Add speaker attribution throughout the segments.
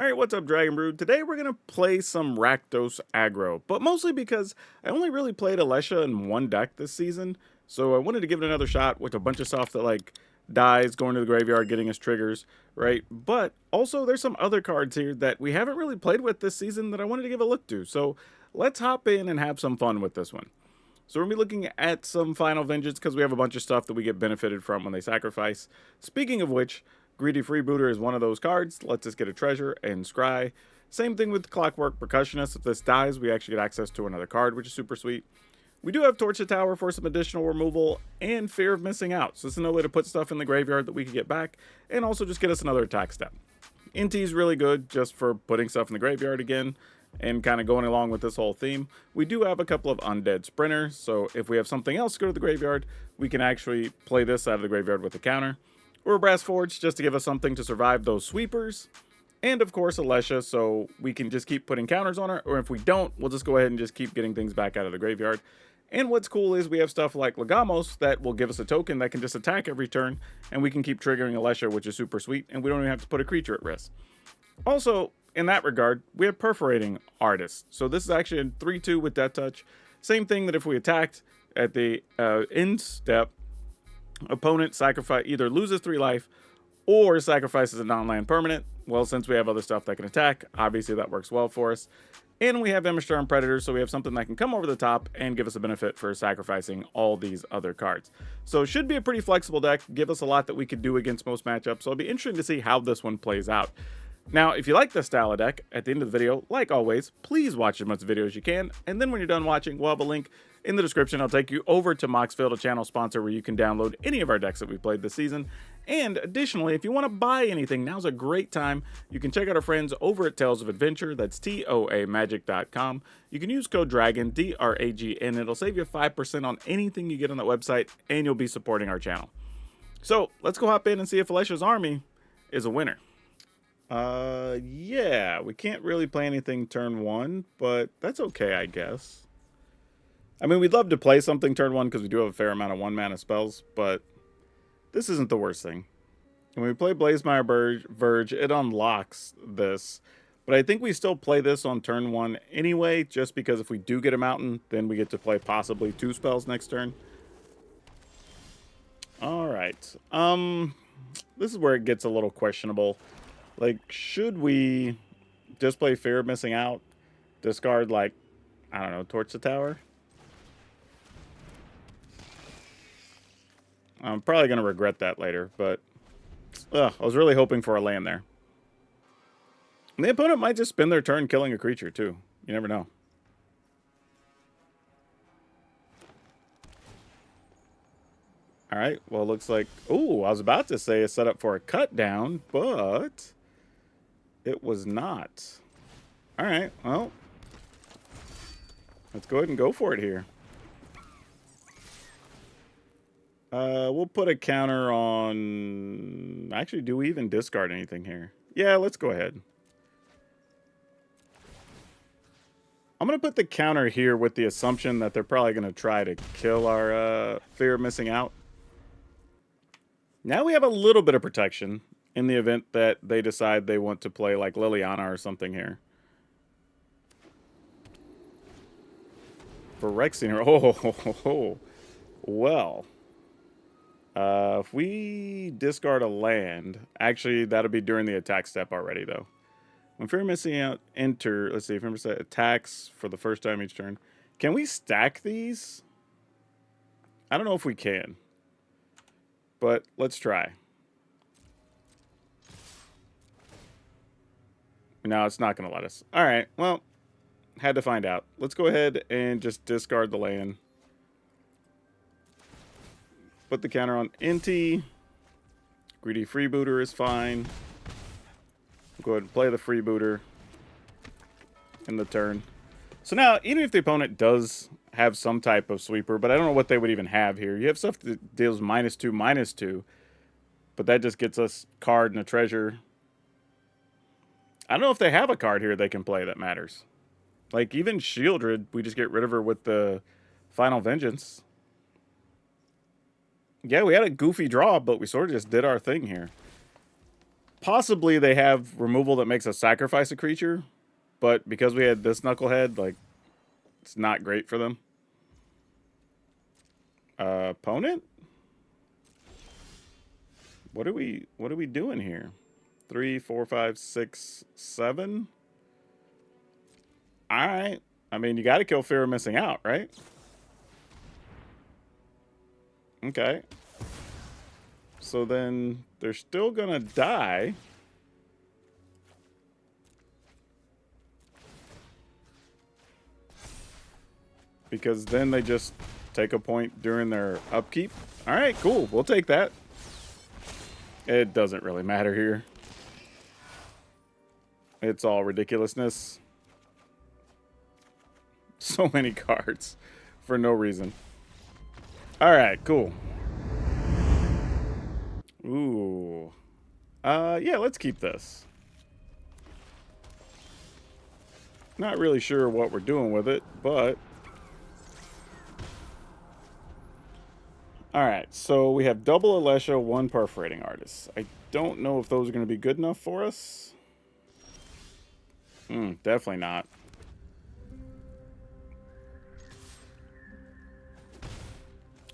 Speaker 1: Alright, what's up, Dragon Brood? Today we're going to play some Rakdos aggro, but mostly because I only really played Alesha in one deck this season, so I wanted to give it another shot with a bunch of stuff that, like, dies, going to the graveyard, getting us triggers, right? But also, there's some other cards here that we haven't really played with this season that I wanted to give a look to, so let's hop in and have some fun with this one. So we're going to be looking at some Final Vengeance because we have a bunch of stuff that we get benefited from when they sacrifice. Speaking of which, Greedy Freebooter is one of those cards. Lets us get a treasure and scry. Same thing with Clockwork Percussionist. If this dies, we actually get access to another card, which is super sweet. We do have Torch the Tower for some additional removal and Fear of Missing Out. So this is another way to put stuff in the graveyard that we can get back and also just get us another attack step. NT is really good just for putting stuff in the graveyard again and kind of going along with this whole theme. We do have a couple of Undead Sprinters, so if we have something else to go to the graveyard, we can actually play this out of the graveyard with a counter. Or a Brass Forge just to give us something to survive those sweepers. And of course Alesha, so we can just keep putting counters on her, or if we don't, we'll just go ahead and just keep getting things back out of the graveyard. And what's cool is we have stuff like Legamos that will give us a token that can just attack every turn, and we can keep triggering Alesha, which is super sweet, and we don't even have to put a creature at risk. Also, in that regard, we have Perforating Artist. So this is actually a 3-2 with Death Touch. Same thing that if we attacked at the end step, opponent either loses 3 life or sacrifices a non-land permanent. Well, since we have other stuff that can attack, obviously that works well for us. And we have Immersturm Predator, so we have something that can come over the top and give us a benefit for sacrificing all these other cards. So it should be a pretty flexible deck, give us a lot that we could do against most matchups, so it'll be interesting to see how this one plays out. Now, if you like this style of deck, at the end of the video, like always, please watch as much video as you can, and then when you're done watching, we'll have a link in the description. I'll take you over to Moxfield, a channel sponsor where you can download any of our decks that we played this season. And additionally, if you want to buy anything, now's a great time. You can check out our friends over at Tales of Adventure. That's TOAMagic.com. You can use code DRAGON, D-R-A-G-N. It'll save you 5% on anything you get on that website, and you'll be supporting our channel. So let's go hop in and see if Alesha's army is a winner. Yeah, we can't really play anything turn 1, but that's okay, I guess. I mean, we'd love to play something turn 1 because we do have a fair amount of 1-mana spells, but this isn't the worst thing. When we play Blazemire Verge, it unlocks this, but I think we still play this on turn 1 anyway, just because if we do get a mountain, then we get to play possibly 2 spells next turn. Alright, this is where it gets a little questionable. Like, should we just play Fear of Missing Out? Discard, like, I don't know, Torch the Tower? I'm probably going to regret that later, but I was really hoping for a land there. And the opponent might just spend their turn killing a creature, too. You never know. Alright, well, it looks like... Ooh, I was about to say a setup for a cut down, but... it was not. Alright, well. Let's go ahead and go for it here. We'll put a counter on... Actually, do we even discard anything here? Yeah, let's go ahead. I'm going to put the counter here with the assumption that they're probably going to try to kill our Fear of Missing Out. Now we have a little bit of protection in the event that they decide they want to play like Liliana or something here. For Rexinger, well. If we discard a land, actually that'll be during the attack step already though. When Fear Missing Out enter, let's see, if remember attacks for the first time each turn. Can we stack these? I don't know if we can, but let's try. No, it's not going to let us. All right, well, had to find out. Let's go ahead and just discard the land. Put the counter on NT. Greedy Freebooter is fine. Go ahead and play the Freebooter in the turn. So now, even if the opponent does have some type of sweeper, but I don't know what they would even have here. You have stuff that deals -2/-2, but that just gets us card and a treasure. I don't know if they have a card here they can play that matters. Like, even Shieldred, we just get rid of her with the Final Vengeance. Yeah, we had a goofy draw, but we sort of just did our thing here. Possibly they have removal that makes us sacrifice a creature, but because we had this knucklehead, like, it's not great for them. Opponent? What are we doing here? 3, 4, 5, 6, 7. All right. I mean, you got to kill fear of missing out, right? Okay. So then they're still gonna die. Because then they just take a point during their upkeep. All right, cool. We'll take that. It doesn't really matter here. It's all ridiculousness. So many cards for no reason. All right, cool. Ooh. Yeah, let's keep this. Not really sure what we're doing with it, but... Alright, so we have double Alesha, 1 Perforating Artist. I don't know if those are going to be good enough for us. Definitely not.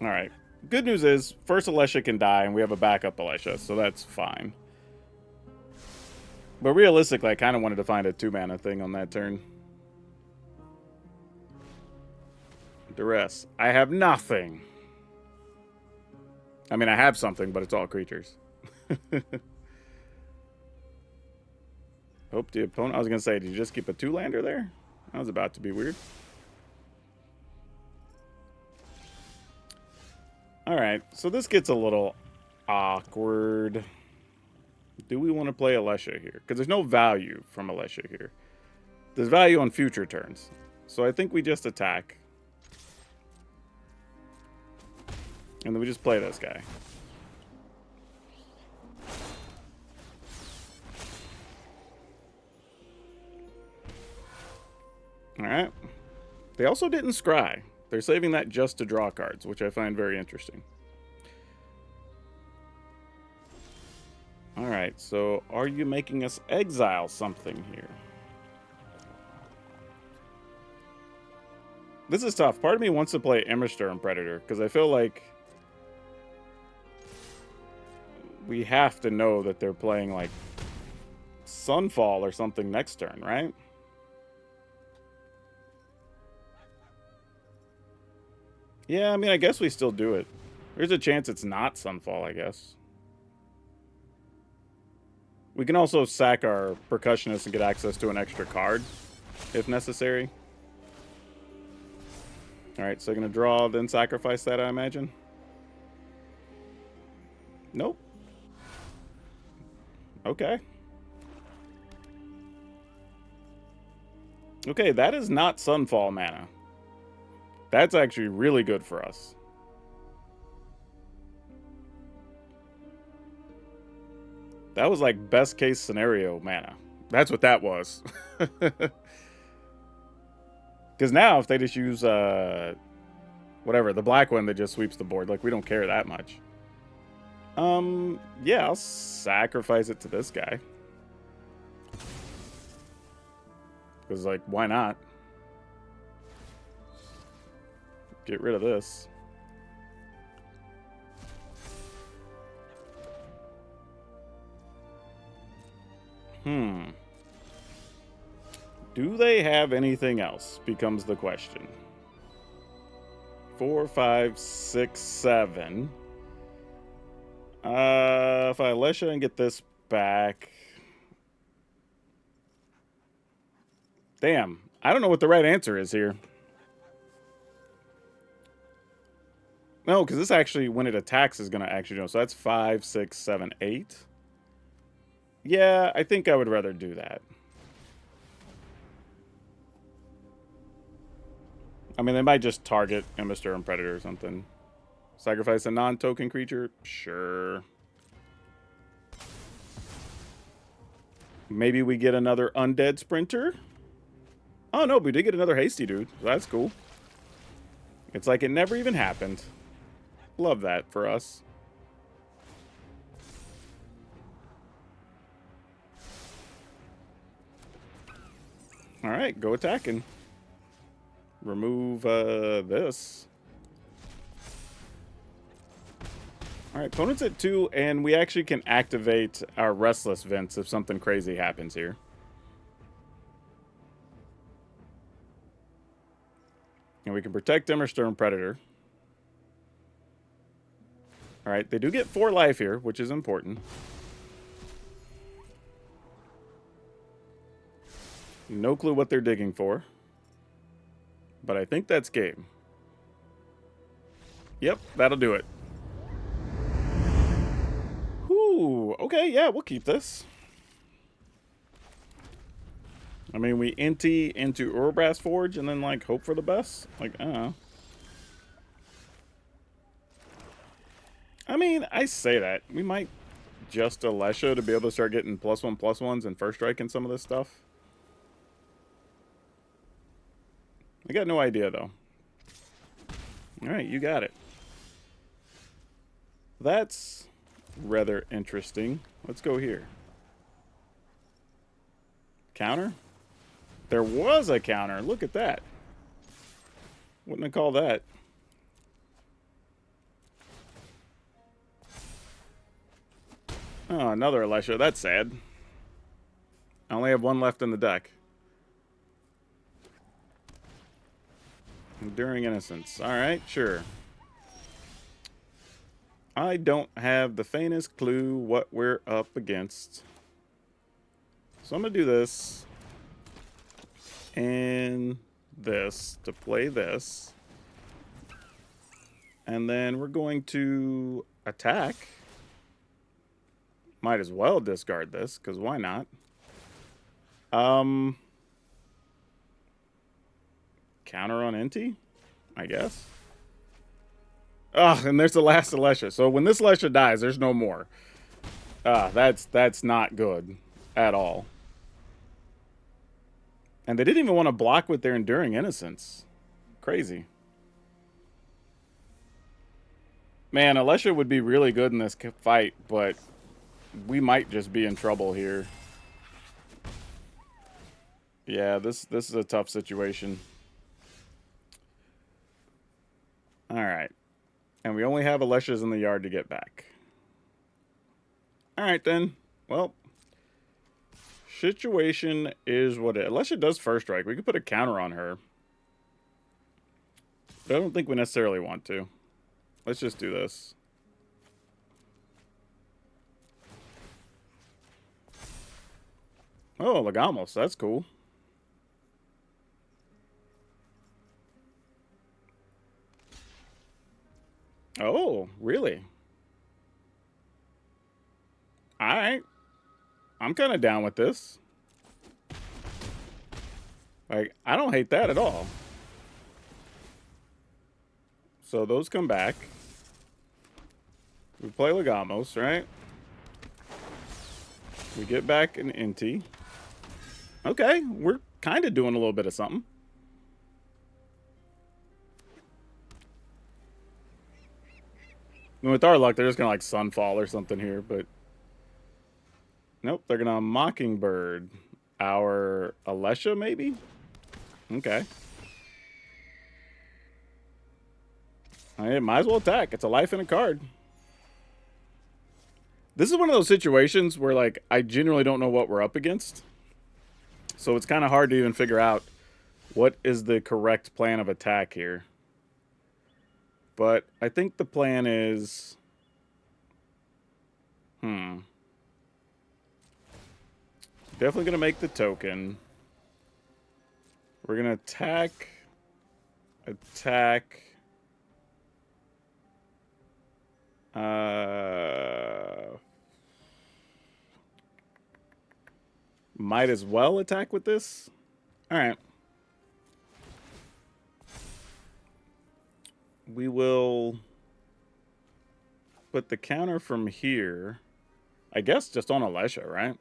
Speaker 1: Alright. Good news is, first Alesha can die, and we have a backup Alesha, so that's fine. But realistically, I kind of wanted to find a 2-mana thing on that turn. Duress. I have nothing. I mean, I have something, but it's all creatures. Hope the opponent... I was going to say, did you just keep a 2-lander there? That was about to be weird. Alright, so this gets a little awkward. Do we want to play Alesha here? Because there's no value from Alesha here. There's value on future turns. So I think we just attack. And then we just play this guy. Alright. They also didn't scry. They're saving that just to draw cards, which I find very interesting. Alright, so are you making us exile something here? This is tough. Part of me wants to play Immersturm Predator, because I feel like we have to know that they're playing, like, Sunfall or something next turn, right? Yeah, I mean, I guess we still do it. There's a chance it's not Sunfall, I guess. We can also sack our Percussionist and get access to an extra card, if necessary. Alright, so I'm going to draw, then sacrifice that, I imagine. Nope. Okay. Okay, that is not Sunfall mana. That's actually really good for us. That was like best case scenario mana. That's what that was. Because now if they just use whatever, the black one that just sweeps the board, like we don't care that much. Yeah, I'll sacrifice it to this guy. Because, like, why not? Get rid of this. Do they have anything else? Becomes the question. 4, 5, 6, 7. If I Alesha and get this back. Damn. I don't know what the right answer is here. No, because this actually, when it attacks, is going to actually know. So that's 5, 6, 7, 8. Yeah, I think I would rather do that. I mean, they might just target Immersturm Predator or something. Sacrifice a non-token creature? Sure. Maybe we get another Undead Sprinter? Oh, no, we did get another Hasty Dude. So that's cool. It's like it never even happened. Love that for us. All right, go attacking. Remove this. All right, opponent's at 2, and we actually can activate our Restless Vents if something crazy happens here. And we can protect Immersturm Predator. All right, they do get 4 life here, which is important. No clue what they're digging for. But I think that's game. Yep, that'll do it. Whew, okay, yeah, we'll keep this. I mean, we inti into Urbrass Forge and then, like, hope for the best? Like, I don't know. I mean, I say that. We might just Alesha to be able to start getting +1/+1s and first strike and some of this stuff. I got no idea, though. Alright, you got it. That's rather interesting. Let's go here. Counter? There was a counter. Look at that. Wouldn't I call that? Oh, another Alesha. That's sad. I only have 1 left in the deck. Enduring Innocence. Alright, sure. I don't have the faintest clue what we're up against. So I'm going to do this. And this to play this. And then we're going to attack. Might as well discard this, because why not? Counter on Inti, I guess. Oh, and there's the last Alesha. So when this Alesha dies, there's no more. That's not good at all. And they didn't even want to block with their Enduring Innocence. Crazy. Man, Alesha would be really good in this fight, but we might just be in trouble here. Yeah, this is a tough situation. Alright. And we only have Aleshas in the yard to get back. Alright then. Well, situation is what it is. Alesha does first strike. We could put a counter on her. But I don't think we necessarily want to. Let's just do this. Oh, Legamos. That's cool. Oh, really? Alright. I'm kind of down with this. Like, I don't hate that at all. So those come back. We play Legamos, right? We get back an Inti. Okay, we're kind of doing a little bit of something. With our luck, they're just going to, like, Sunfall or something here, but... Nope, they're going to Mockingbird. Our Alesha, maybe? Okay. I might as well attack. It's a life and a card. This is one of those situations where, like, I genuinely don't know what we're up against. So it's kind of hard to even figure out what is the correct plan of attack here. But I think the plan is... Definitely going to make the token. We're going to attack... Might as well attack with this. Alright. We will put the counter from here. I guess just on Alesha, right?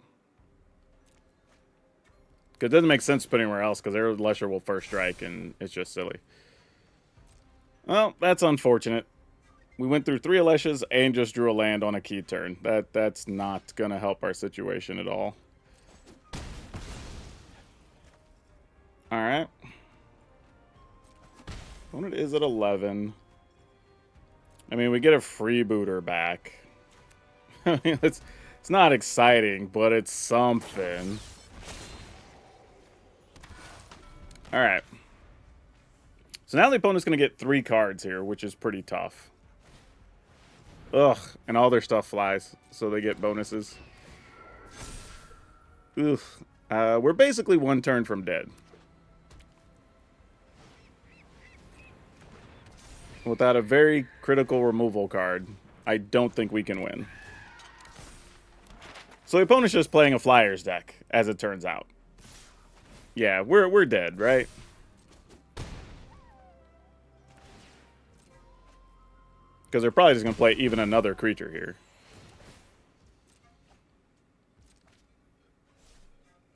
Speaker 1: Because it doesn't make sense to put anywhere else, because their Alesha will first strike, and it's just silly. Well, that's unfortunate. We went through 3 Aleshas and just drew a land on a key turn. That's not going to help our situation at all. Opponent is at 11. I mean, we get a freebooter back. I mean, it's not exciting, but it's something. All right. So now the opponent's going to get 3 cards here, which is pretty tough. Ugh, and all their stuff flies, so they get bonuses. Oof. We're basically 1 turn from dead. Without a very critical removal card, I don't think we can win. So the opponent's just playing a Flyers deck, as it turns out. Yeah, we're dead, right? Because they're probably just going to play even another creature here.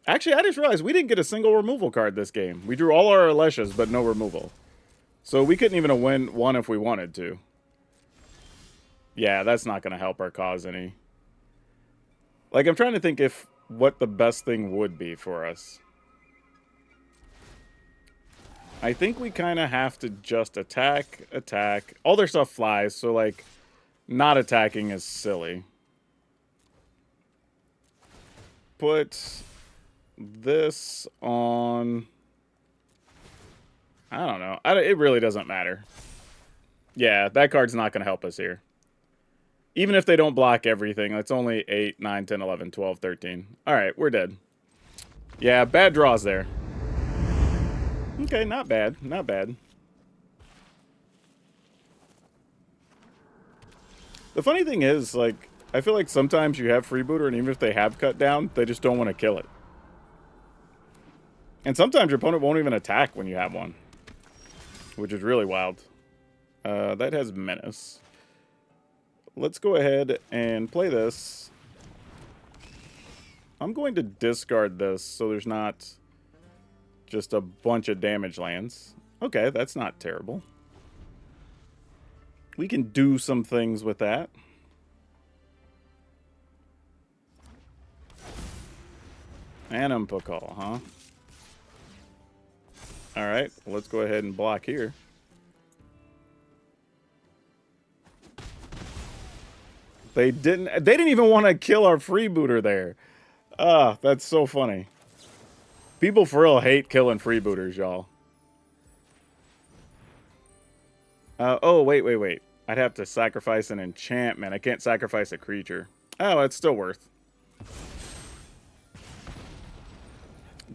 Speaker 1: Actually, I just realized we didn't get a single removal card this game. We drew all our Aleshas, but no removal. So we couldn't even win one if we wanted to. Yeah, that's not going to help our cause any. Like, I'm trying to think what the best thing would be for us. I think we kind of have to just attack. All their stuff flies, so, like, not attacking is silly. Put this on... I don't know. It really doesn't matter. Yeah, that card's not going to help us here. Even if they don't block everything, it's only 8, 9, 10, 11, 12, 13. Alright, we're dead. Yeah, bad draws there. Okay, not bad. Not bad. The funny thing is, like, I feel like sometimes you have freebooter, and even if they have cut down, they just don't want to kill it. And sometimes your opponent won't even attack when you have one. Which is really wild. That has Menace. Let's go ahead and play this. I'm going to discard this so there's not just a bunch of damage lands. Okay, that's not terrible. We can do some things with that. Animpokal, huh? Alright, well, let's go ahead and block here. They didn't even want to kill our freebooter there. Ah, that's so funny. People for real hate killing freebooters, y'all. Oh, wait. I'd have to sacrifice an enchantment. I can't sacrifice a creature. Oh, it's still worth.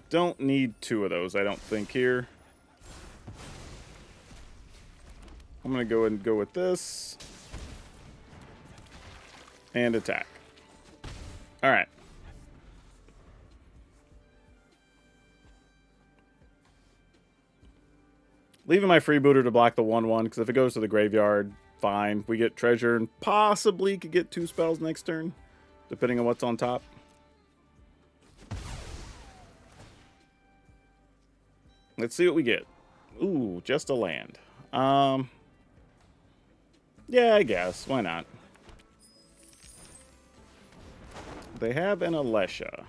Speaker 1: Don't need 2 of those, I don't think, here. I'm going to go ahead and go with this. And attack. Alright. Leaving my freebooter to block the 1/1, because if it goes to the graveyard, fine. We get treasure and possibly could get 2 spells next turn, depending on what's on top. Let's see what we get. Ooh, just a land. Yeah, I guess. Why not? They have an Alesha.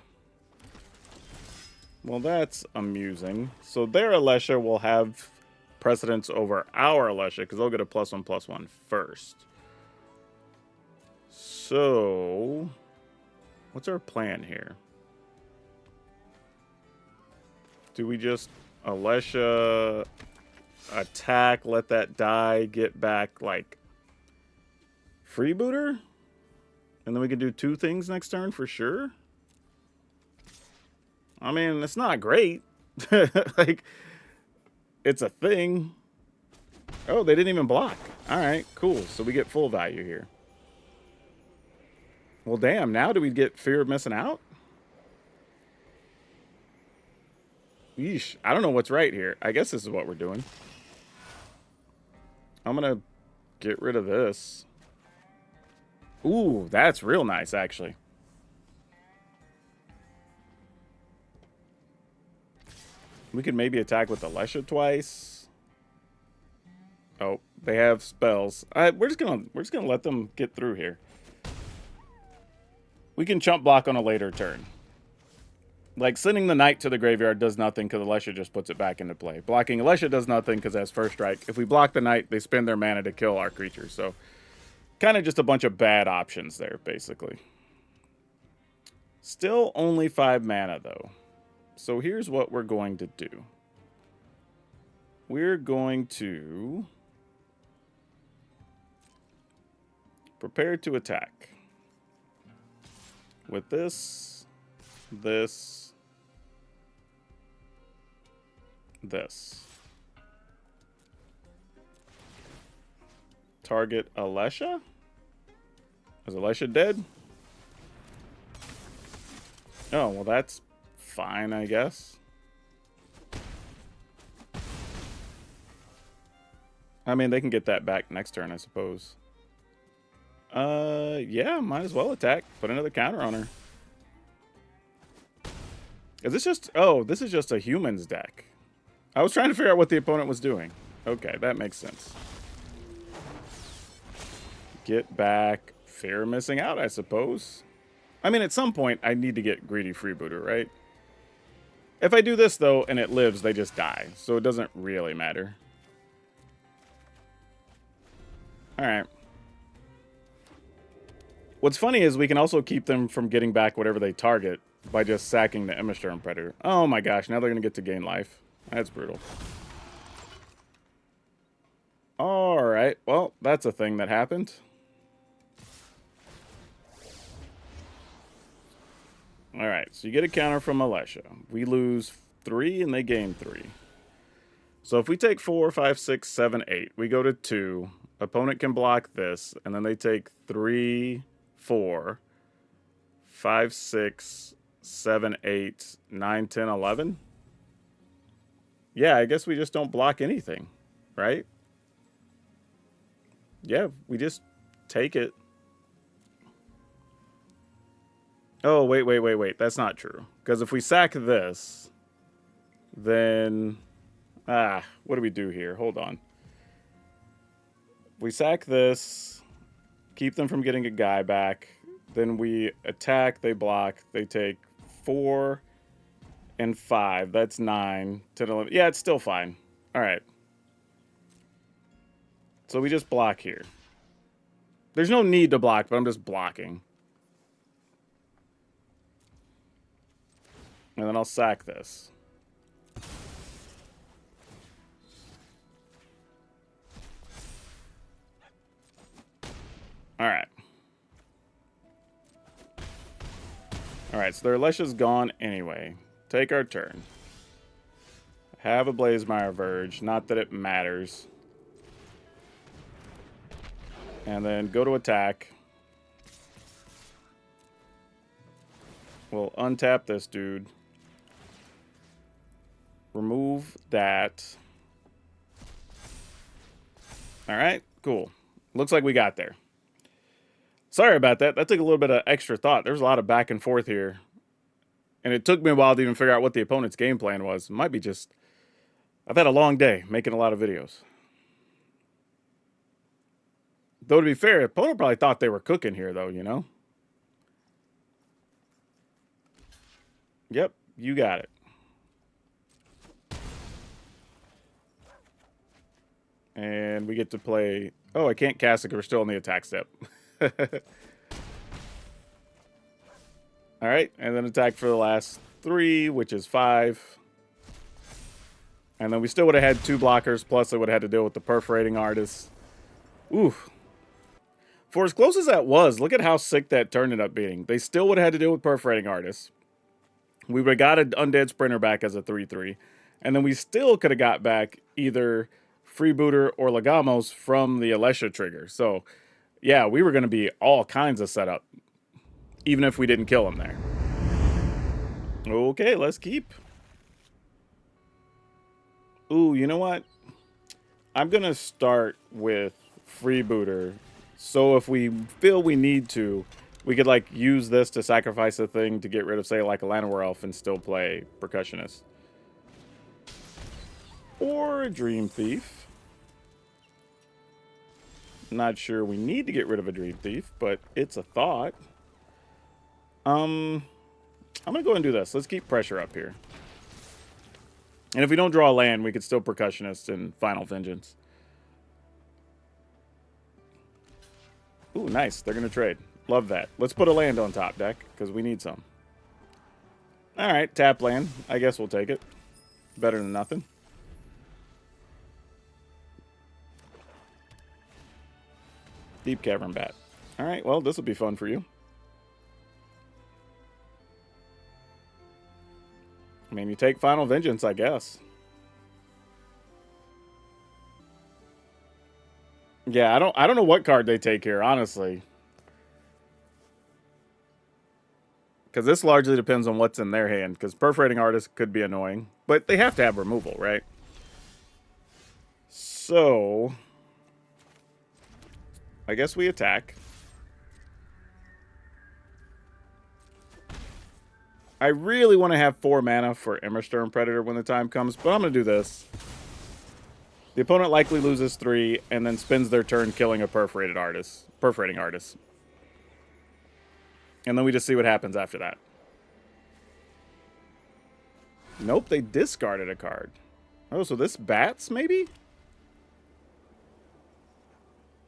Speaker 1: Well, that's amusing. So their Alesha will have precedence over our Alesha, because they'll get a +1/+1 first. So, what's our plan here? Do we just Alesha attack, let that die, get back, like, freebooter? And then we can do 2 things next turn for sure? I mean, it's not great. Like, it's a thing. Oh, they didn't even block. Alright, cool. So we get full value here. Well, damn, now do we get fear of missing out? Yeesh, I don't know what's right here. I guess this is what we're doing. I'm gonna get rid of this. Ooh, that's real nice, actually. We could maybe attack with Alesha twice. Oh, they have spells. We're just gonna let them get through here. We can chump block on a later turn. Like, sending the knight to the graveyard does nothing because Alesha just puts it back into play. Blocking Alesha does nothing because that's first strike. If we block the knight, they spend their mana to kill our creatures. So, kind of just a bunch of bad options there, basically. Still only 5 mana, though. So here's what we're going to do. We're going to prepare to attack. With this, this, this. Target Alesha? Is Alesha dead? Oh, well, that's fine, I guess. I mean, they can get that back next turn, I suppose. Yeah, might as well attack. Put another counter on her. Is this just... Oh, this is just a humans deck. I was trying to figure out what the opponent was doing. Okay, that makes sense. Get back. Fear of missing out, I suppose. I mean, at some point, I need to get greedy freebooter, right? If I do this, though, and it lives, they just die. So it doesn't really matter. Alright. What's funny is we can also keep them from getting back whatever they target by just sacking the Immersturm Predator. Oh my gosh, now they're going to get to gain life. That's brutal. Alright, well, that's a thing that happened. Alright, so you get a counter from Alesha. We lose 3 and they gain 3. So if we take 4, 5, 6, 7, 8, we go to 2. Opponent can block this, and then they take 3, 4, 5, 6, 7, 8, 9, 10, 11. Yeah, I guess we just don't block anything, right? Yeah, we just take it. Oh, wait. That's not true. Because if we sack this, then... what do we do here? Hold on. We sack this, keep them from getting a guy back. Then we attack, they block, they take 4 and 5. That's 9, 10, 11. Yeah, it's still fine. All right. So we just block here. There's no need to block, but I'm just blocking. And then I'll sack this. Alright. Alright, so their Alesha's gone anyway. Take our turn. Have a Blazemire Verge. Not that it matters. And then go to attack. We'll untap this dude. Remove that. Alright, cool. Looks like we got there. Sorry about that. That took a little bit of extra thought. There's a lot of back and forth here. And it took me a while to even figure out what the opponent's game plan was. It might be just... I've had a long day making a lot of videos. Though, to be fair, the opponent probably thought they were cooking here, though, you know? Yep, you got it. And we get to play... Oh, I can't cast it because we're still in the attack step. Alright, and then attack for the last 3, which is 5. And then we still would have had 2 blockers, plus I would have had to deal with the Perforating Artist. Oof. For as close as that was, look at how sick that turn ended up being. They still would have had to deal with Perforating Artist. We would have got an Undead Sprinter back as a 3/3. And then we still could have got back either Freebooter or Legamos from the Alesha trigger. So, yeah, we were going to be all kinds of setup. Even if we didn't kill him there. Okay, let's keep. Ooh, you know what? I'm going to start with Freebooter. So if we feel we need to, we could, like, use this to sacrifice a thing to get rid of, say, like, a Llanowar Elf and still play Percussionist. Or a Dream Thief. Not sure we need to get rid of a Dream Thief, but it's a thought. I'm going to go and do this. Let's keep pressure up here. And if we don't draw a land, we could still Percussionist and Final Vengeance. Ooh, nice. They're going to trade. Love that. Let's put a land on top deck, because we need some. Alright, tap land. I guess we'll take it. Better than nothing. Deep Cavern Bat. Alright, well, this will be fun for you. I mean, you take Final Vengeance, I guess. Yeah, I don't know what card they take here, honestly. Because this largely depends on what's in their hand. Because Perforating Artist could be annoying. But they have to have removal, right? So I guess we attack. I really want to have 4 mana for Immersturm Predator when the time comes, but I'm going to do this. The opponent likely loses 3 and then spends their turn killing a Perforating Artist. And then we just see what happens after that. Nope, they discarded a card. Oh, so this bats, maybe?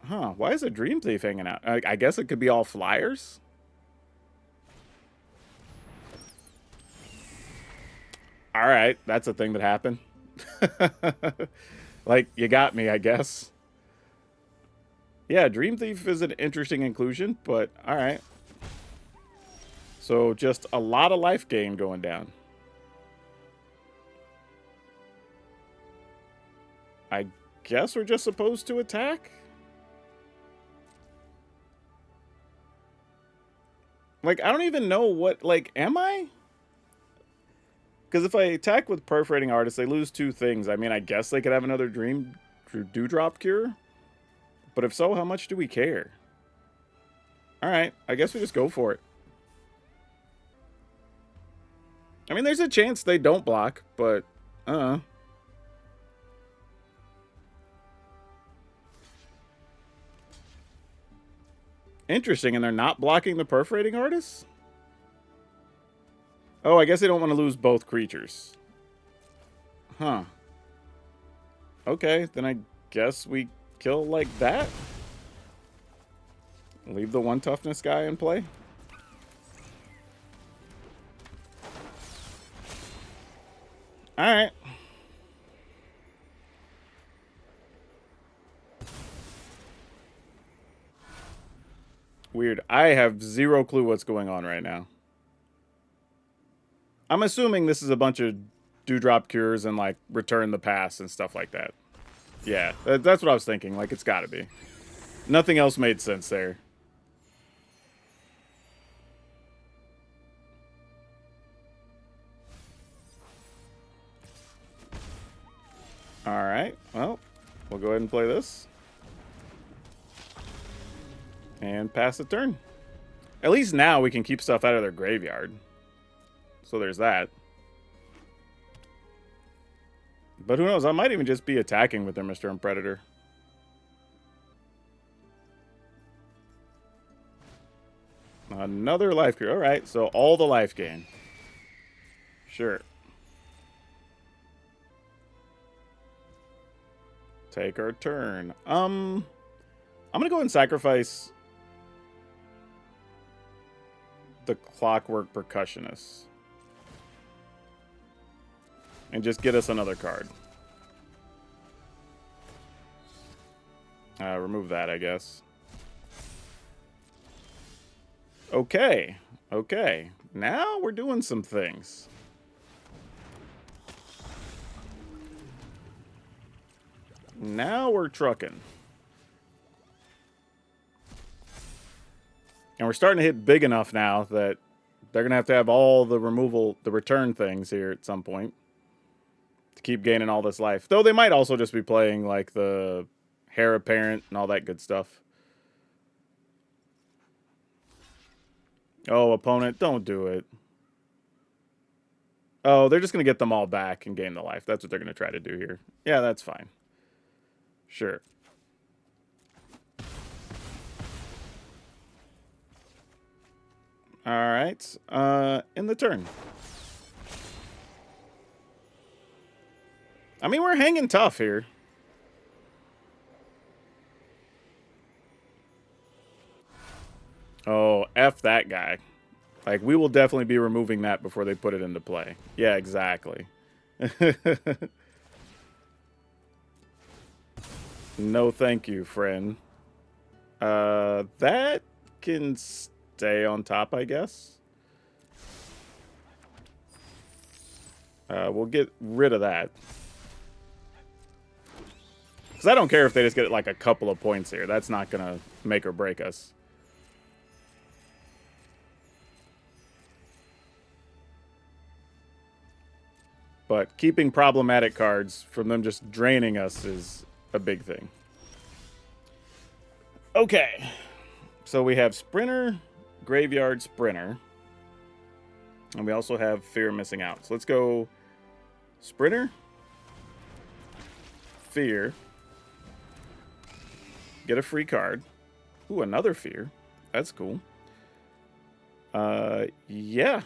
Speaker 1: Huh, why is a Dream Thief hanging out? I guess it could be all flyers? Alright, that's a thing that happened. Like, you got me, I guess. Yeah, Dream Thief is an interesting inclusion, but alright. So, just a lot of life gain going down. I guess we're just supposed to attack? Like, I don't even know what, like, am I? Because if I attack with Perforating Artist, they lose 2 things. I mean, I guess they could have another Dewdrop Cure. But if so, how much do we care? Alright, I guess we just go for it. I mean, there's a chance they don't block, but, Interesting, and they're not blocking the Perforating Artists? Oh, I guess they don't want to lose both creatures. Huh. Okay, then I guess we kill like that? Leave the 1 toughness guy in play? Alright. Weird. I have 0 clue what's going on right now. I'm assuming this is a bunch of Dewdrop Cures and, like, Return the Past and stuff like that. Yeah, that's what I was thinking. Like, it's gotta be. Nothing else made sense there. Alright, well, we'll go ahead and play this. And pass the turn. At least now we can keep stuff out of their graveyard. So there's that. But who knows? I might even just be attacking with their Immersturm Predator. Another life gain. Alright, so all the life gain. Sure. Take our turn. I'm gonna go and sacrifice the Clockwork Percussionist. And just get us another card. Remove that, I guess. Okay. Okay. Now we're doing some things. Now we're trucking. And we're starting to hit big enough now that they're going to have all the return things here at some point. To keep gaining all this life. Though they might also just be playing like the Heir Apparent and all that good stuff. Oh, opponent, don't do it. Oh, they're just going to get them all back and gain the life. That's what they're going to try to do here. Yeah, that's fine. Sure. All right. In the turn. I mean, we're hanging tough here. Oh, F that guy. Like, we will definitely be removing that before they put it into play. Yeah, exactly. No thank you, friend. That can stay on top, I guess. We'll get rid of that. Because I don't care if they just get like a couple of points here. That's not going to make or break us. But keeping problematic cards from them just draining us is a big thing. Okay. So we have Sprinter, Graveyard, Sprinter. And we also have Fear missing out. So let's go Sprinter, Fear. Get a free card. Ooh, another Fear. That's cool. Yeah.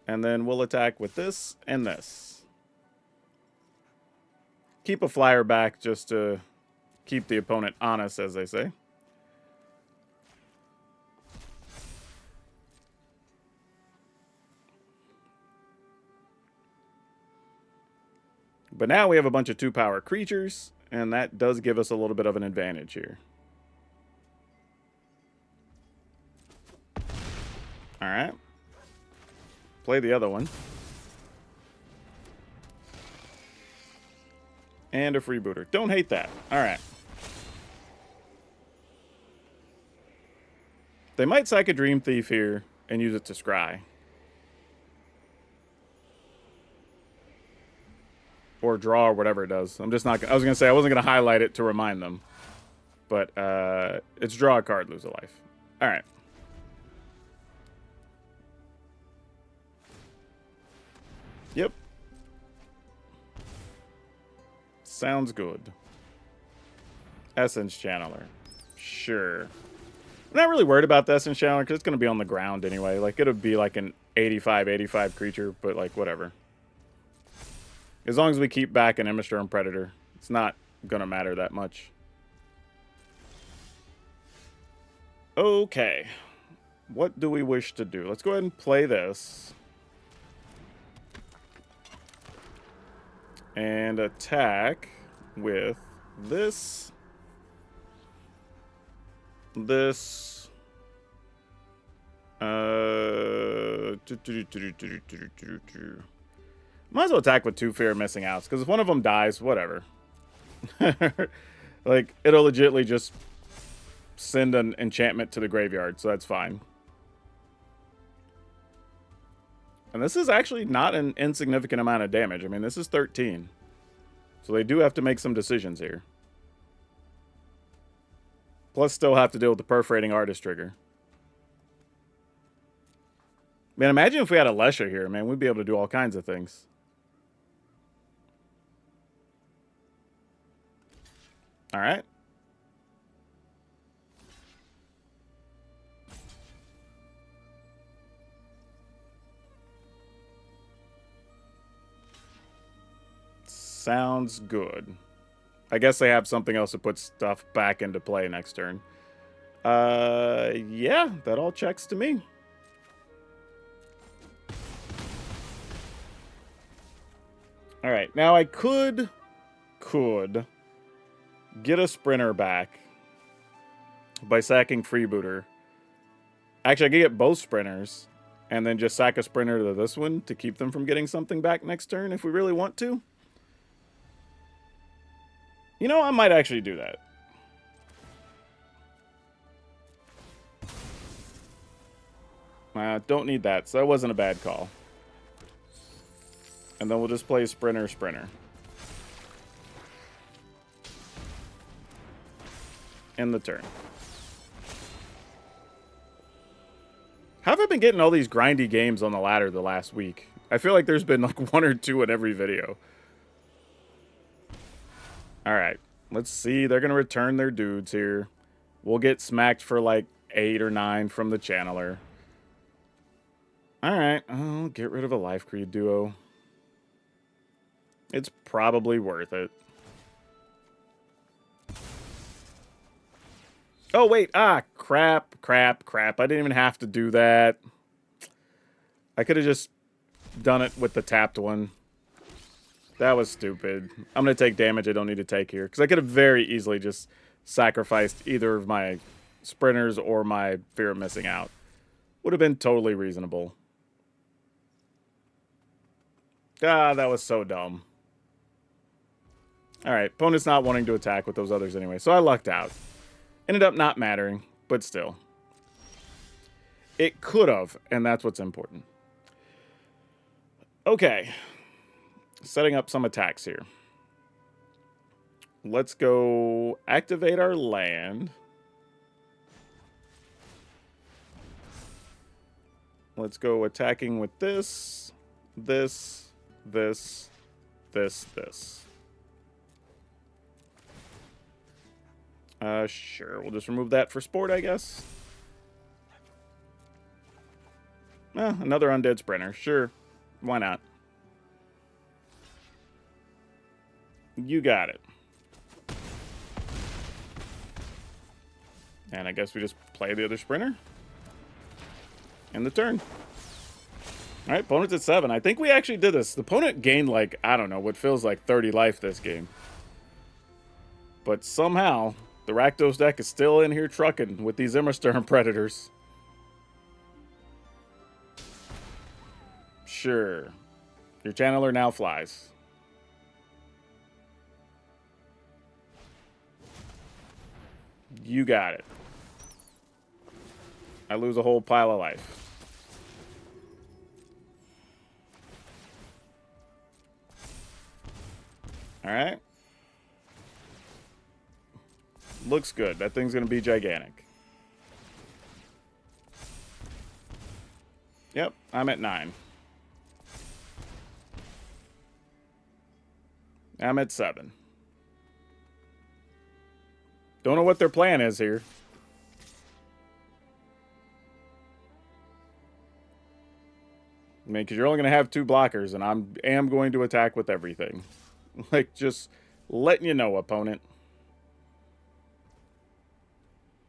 Speaker 1: And then we'll attack with this and this. Keep a flyer back just to keep the opponent honest, as they say. But now we have a bunch of 2-power creatures, and that does give us a little bit of an advantage here. Alright. Play the other one. And a freebooter. Don't hate that. Alright. They might Psych a Dream Thief here and use it to scry. Or draw or whatever it does. I'm just not... I was going to say I wasn't going to highlight it to remind them. But it's draw a card, lose a life. Alright. Yep. Sounds good. Essence Channeler. Sure. I'm not really worried about the Essence Channeler because it's going to be on the ground anyway. Like, it'll be like an 85 creature, but like, whatever. As long as we keep back an Immersturm Predator, it's not going to matter that much. Okay. What do we wish to do? Let's go ahead and play this. And attack with this. This. Might as well attack with 2 Fear missing outs, because if one of them dies, whatever. Like, it'll legitimately just send an enchantment to the graveyard, so that's fine. And this is actually not an insignificant amount of damage. I mean, this is 13. So they do have to make some decisions here. Plus, still have to deal with the Perforating Artist trigger. Man, imagine if we had Alesha here, man. We'd be able to do all kinds of things. All right. Sounds good. I guess they have something else to put stuff back into play next turn. Yeah, that all checks to me. All right, now I could get a Sprinter back by sacking Freebooter. Actually, I could get both Sprinters and then just sack a Sprinter to this one to keep them from getting something back next turn if we really want to. You know, I might actually do that. Don't need that, so that wasn't a bad call. And then we'll just play Sprinter. End the turn. How have I been getting all these grindy games on the ladder the last week? I feel like there's been like 1 or 2 in every video. Alright, let's see. They're going to return their dudes here. We'll get smacked for like 8 or 9 from the Channeler. Alright, I'll get rid of a Life Creed duo. It's probably worth it. Oh, wait. Crap. I didn't even have to do that. I could have just done it with the tapped one. That was stupid. I'm going to take damage I don't need to take here. Because I could have very easily just sacrificed either of my sprinters or my fear of missing out. Would have been totally reasonable. That was so dumb. Alright, opponent's not wanting to attack with those others anyway, so I lucked out. Ended up not mattering, but still. It could have, and that's what's important. Okay. Setting up some attacks here. Let's go activate our land. Let's go attacking with this. Sure, we'll just remove that for sport, I guess. Another undead sprinter. Sure, why not? You got it. And I guess we just play the other sprinter. End the turn. Alright, opponent's at 7. I think we actually did this. The opponent gained, like, I don't know, what feels like 30 life this game. But somehow, the Rakdos deck is still in here trucking with these Immersturm Predators. Sure. Your channeler now flies. You got it. I lose a whole pile of life. Alright. Looks good. That thing's going to be gigantic. Yep, I'm at 9. I'm at 7. Don't know what their plan is here. I mean, because you're only going to have 2 blockers, and I am going to attack with everything. Like, just letting you know, opponent.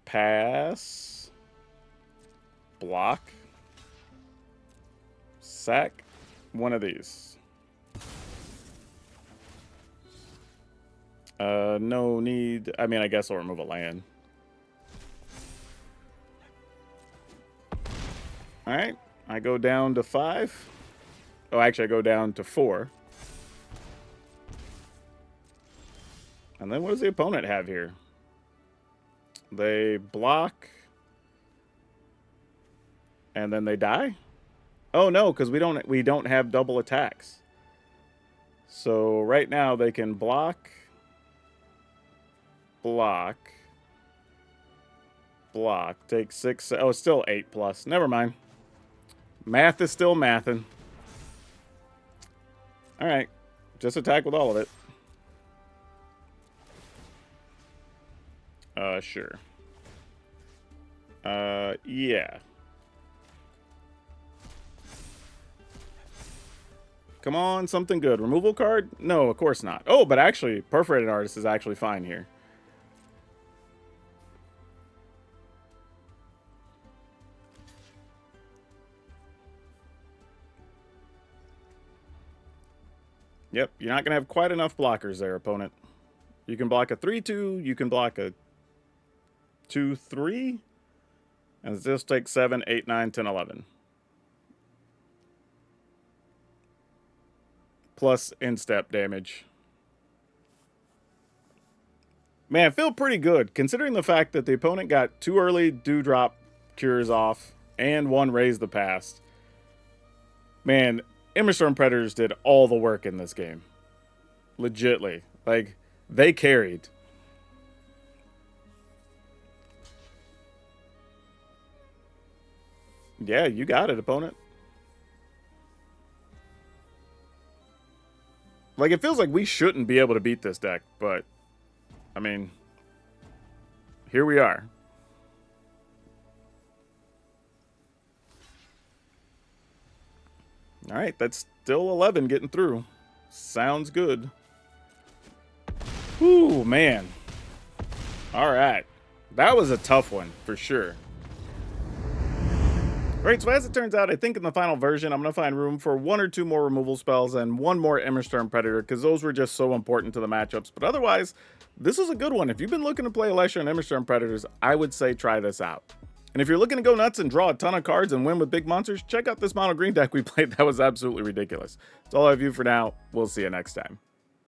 Speaker 1: Pass. Block. Sack. One of these. No need. I mean, I guess I'll remove a land. Alright. I go down to 5. Oh, actually, I go down to 4. And then what does the opponent have here? They block. And then they die? Oh no, because we don't have double attacks. So right now they can block. Block. Block. Take 6. Oh, it's still 8 plus. Never mind. Math is still mathin'. Alright. Just attack with all of it. Sure. Yeah. Come on, something good. Removal card? No, of course not. Oh, but actually, Perforated Artist is actually fine here. Yep, you're not going to have quite enough blockers there, opponent. You can block a 3-2, you can block a 2-3, and this takes 7, 8, 9, 10, 11. Plus in-step damage. Man, feel pretty good, considering the fact that the opponent got 2 early Dewdrop cures off, and 1 Raise the Past. Man, Immersturm Predators did all the work in this game. Legitly. Like, they carried. Yeah, you got it, opponent. Like, it feels like we shouldn't be able to beat this deck, but, I mean, here we are. All right, that's still 11 getting through. Sounds good. Ooh, man. All right. That was a tough one, for sure. Right, so as it turns out, I think in the final version, I'm going to find room for 1 or 2 more removal spells and 1 more Immersturm Predator, because those were just so important to the matchups. But otherwise, this is a good one. If you've been looking to play Alesha and Immersturm Predators, I would say try this out. And if you're looking to go nuts and draw a ton of cards and win with big monsters, check out this mono green deck we played. That was absolutely ridiculous. That's all I have for you for now. We'll see you next time.